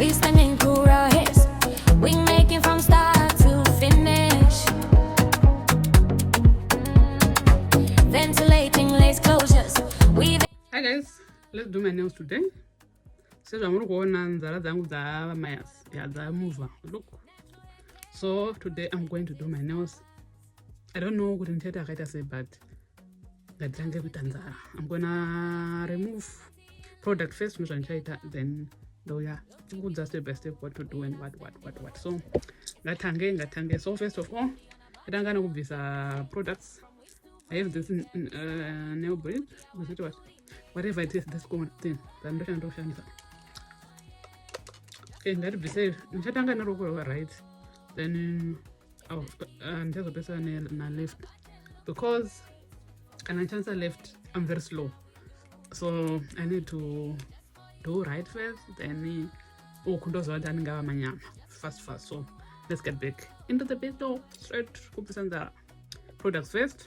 We spinning cool hits. We making from start to finish. Ventilating lace closures. Hi guys, let's do my nails today. So I'm going to Mayas. Yeah, the mover. Look. So today I'm going to do my nails. I don't know what I say, but I'm gonna remove product first, then just step by step what to do and what. So ngatange. So first of all, I'm gonna use products. I have this nail braid. Whatever it is, this common thing. Okay, that be said. Right. Then I'll just a person na left because can I chance left I'm very slow, so I need to do right first, then fast. So let's get back into the video straight to the products first.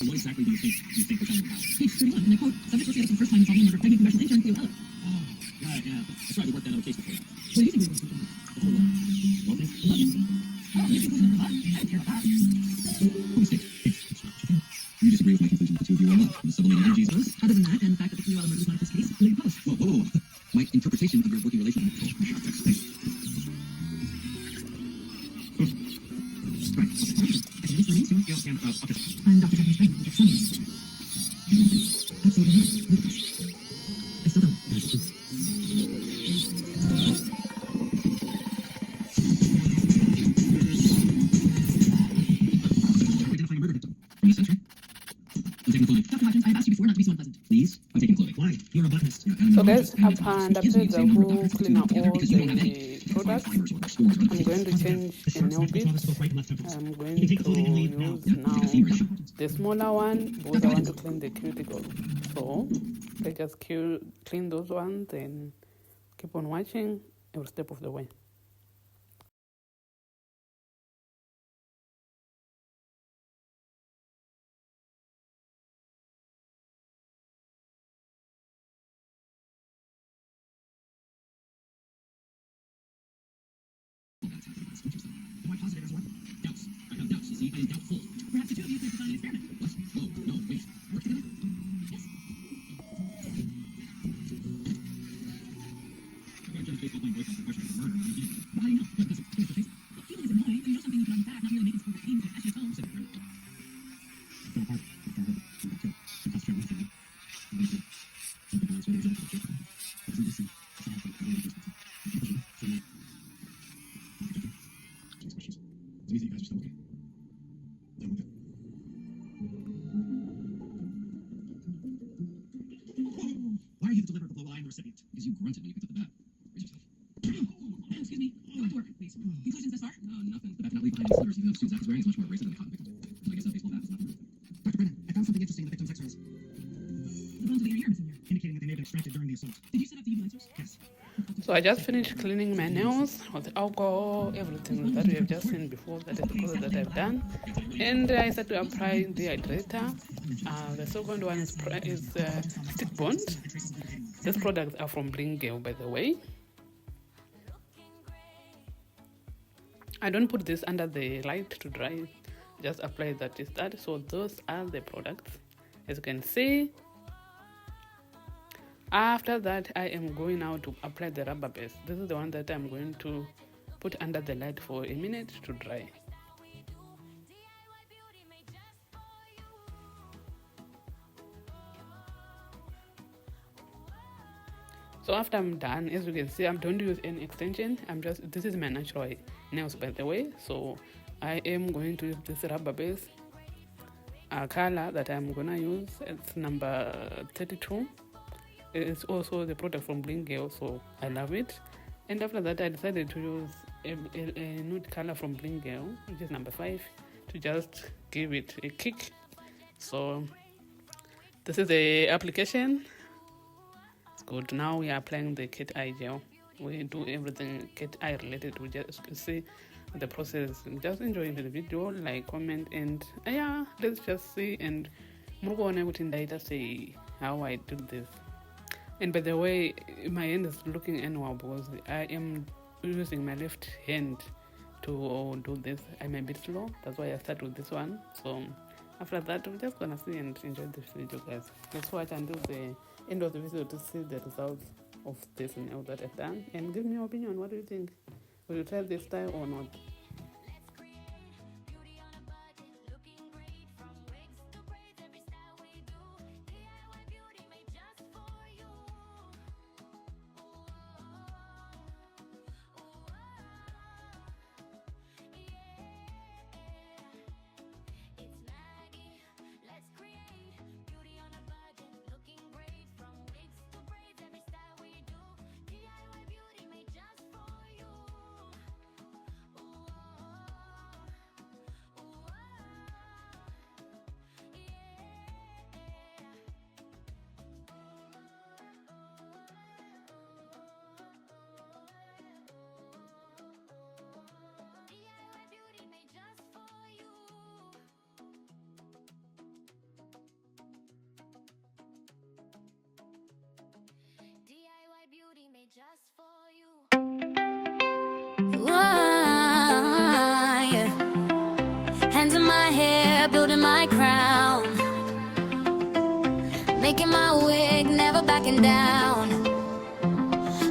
What exactly do you think we're talking about? Page 31, and I quote, subject was the first time involving a member pregnant congressional intern Cleo Ella. Oh, yeah. That's right, we worked that out case before. What do you think we were speaking about? The whole lot. What? You think we were about? I don't care about. Mistake. You disagree with my conclusion that the two of you are in love, and the sublimated energies. Other than that, and the fact that the Cleo Ella murder is not a test case, will you propose? Whoa. My interpretation of your working relationship. I'm Dr. Japanese pregnant. Absolutely not. I still don't. Identifying a murder victim. From this century. I'm taking clothing. Dr. Hutchins, I've asked you before not to be so unpleasant. Please? I'm taking clothing. Why? You're a botanist. So guys, upon the page I will clean up all the products. I'm going to change a nail bit. I'm going to use now the smaller one because I want to clean the cuticle. So let's just clean those ones and keep on watching every step of the way. Am I positive as well? Doubts. I have doubts. You see, I am doubtful. Perhaps the two of you could design an experiment. What? Oh, no, wait. Work together? Yes. I'm going to judge baseball playing boyfriend for question of murder. How do you know? What, does it finish the case? Well, feeling is annoying, and you know something you can back, not merely make it super pain to actually home. Sit there. Fell apart. Fell hurt. You got killed. You concentrate on something. Something else really is important. Doesn't you see? It's not like really just so now. Questions. It's easy, you guys are still okay. Done with it. Why are you the deliverer of the blow while I am the recipient? Because you grunted when you picked up the bat. Raise yourself. Excuse me. Back to work, please. Conclusions thus far? Nothing. The bat cannot leave behind its slurs, even though the suit Zach is wearing is much more abrasive than the cotton victim. So I guess that baseball bat is not the roof. Dr. Brennan, I found something interesting in the victim's x-rays. The bones of the inner ear missing here, indicating that they may have been extracted during the assault. Did you set up the evidencers? Yes. So I just finished cleaning my nails with alcohol, everything that we have just seen before, that is the process that I've done. And I started to apply the hydrator. The second one is stick bond. These products are from Bling Gale, by the way. I don't put this under the light to dry, just apply that instead. So those are the products, as you can see. After that, I am going now to apply the rubber base. This is the one that I'm going to put under the light for a minute to dry. So after I'm done, as you can see, I don't use any extension. This is my natural nails, by the way. So I am going to use this rubber base color that I'm gonna use. It's number 32. It's also the product from Bling Gale, so I love it. And after that, I decided to use a nude color from Bling Gale, which is number 5, to just give it a kick. So This is the application. It's good. Now we are applying the cat eye gel. We do everything cat eye related. We just see the process. Just enjoy the video, like, comment, and yeah, let's just see. And I say how I do this. And by the way, my hand is looking anywhere because I am using my left hand to do this. I'm a bit slow, that's why I start with this one. So after that, we're just gonna see and enjoy this video, guys. Let's watch until the end of the video to see the results of this nail that I've done, and give me your opinion. What do you think? Will you try this style or not? Just for you. Yeah. Hands in my hair, building my crown, making my wig, never backing down.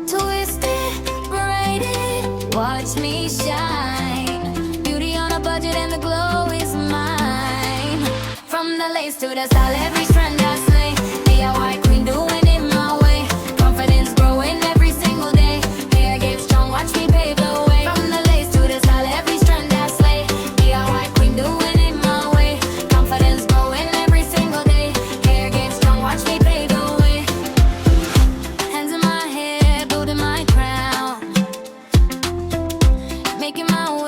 Twisted, braided, watch me shine. Beauty on a budget and the glow is mine. From the lace to the style, every strand I slay. DIY queen doing it my way. Confidence growing every single day. Hair gets strong, watch me pave the way. From the lace to the style, every strand I slay. DIY queen doing it my way. Confidence growing every single day. Hair gets strong, watch me pave the way. Hands in my hair, building my crown, making my wig,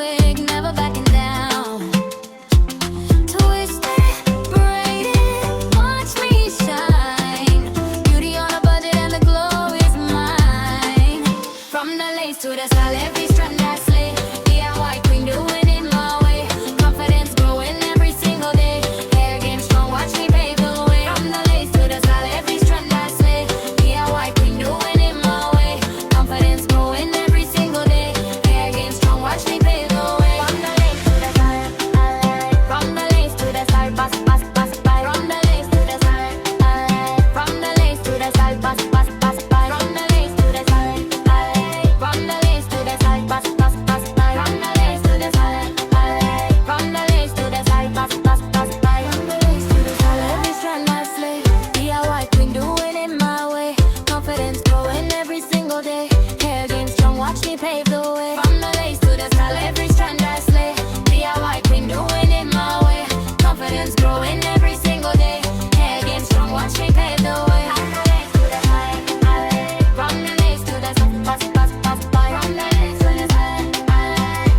never backing down. Twisted, braided, watch me shine. Beauty on a budget and the glow is mine. From the lace to the style, every strand I slay. DIY queen doing it my way. Confidence growing every single day. Hair game strong, watch me pave the way. From the lace to the style, every strand I slay. DIY queen doing it my way. Confidence growing every single day. Hair game strong, watch me pave the way. From the lace to the style, from the lace to the style, pass, pass, pass, by. From the lace to the style, from the lace to the style, pass, pass, pass, by. From the lace to the style, from the lace to the style, pass, pass, pass, by. From the lace to the style, from the lace to the style, pass, pass, pass, by. From the lace to the style, every strand I slay. DIY queen doing it my way. Confidence growing every single day. Hair game strong, watch me pave the way. From the lace to the style, every strand I slay. DIY queen doing it my way. Confidence growing every single day. Hair game strong, watch me pave the way. From the lace to the style, pass, pass, pass, by. From the lace to the style,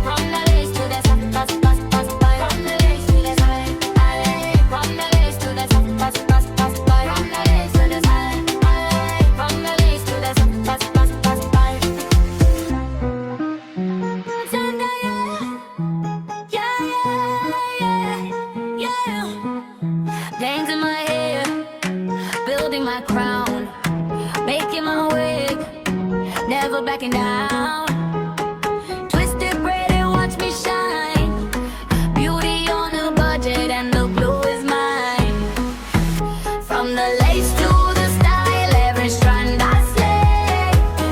from the lace to the style, pass, pass, pass, by. From the lace to the style, from the lace to the style, pass, pass, pass, by. From the lace to the style, from the lace to the style, pass, pass, pass, by. Bangs in my hair, building my crown, making my wig, never backing down. Twisted braided, watch me shine. Beauty on a budget and the blue is mine. From the lace to the style, every strand I slay.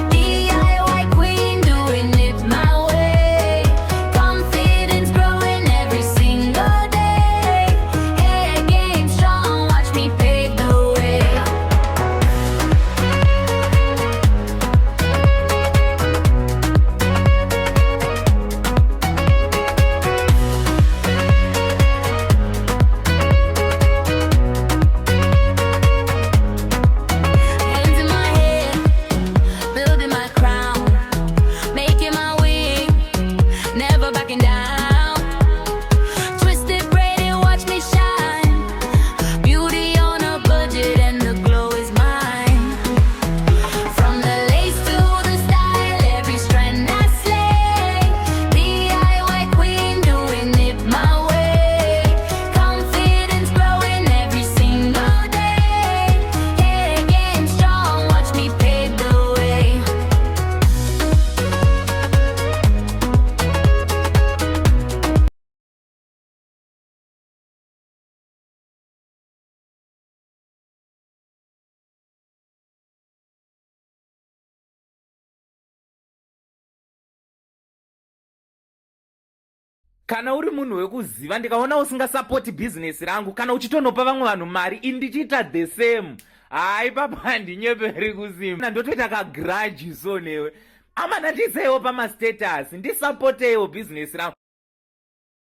DIY queen doing it my way. Confidence growing every single day. Hair game strong, watch me pave the way. kana uri munhu wekuziva ndikaona usingasapoti bhizinesi rangu kana uchitonopa vamwe vanhu mari ini ndichiita the same hai papa handinyeperi kusimba ndotoita kagrudge so newe ama ndandiisewo pamastatus ndisapoteiwo bhizinesi rangu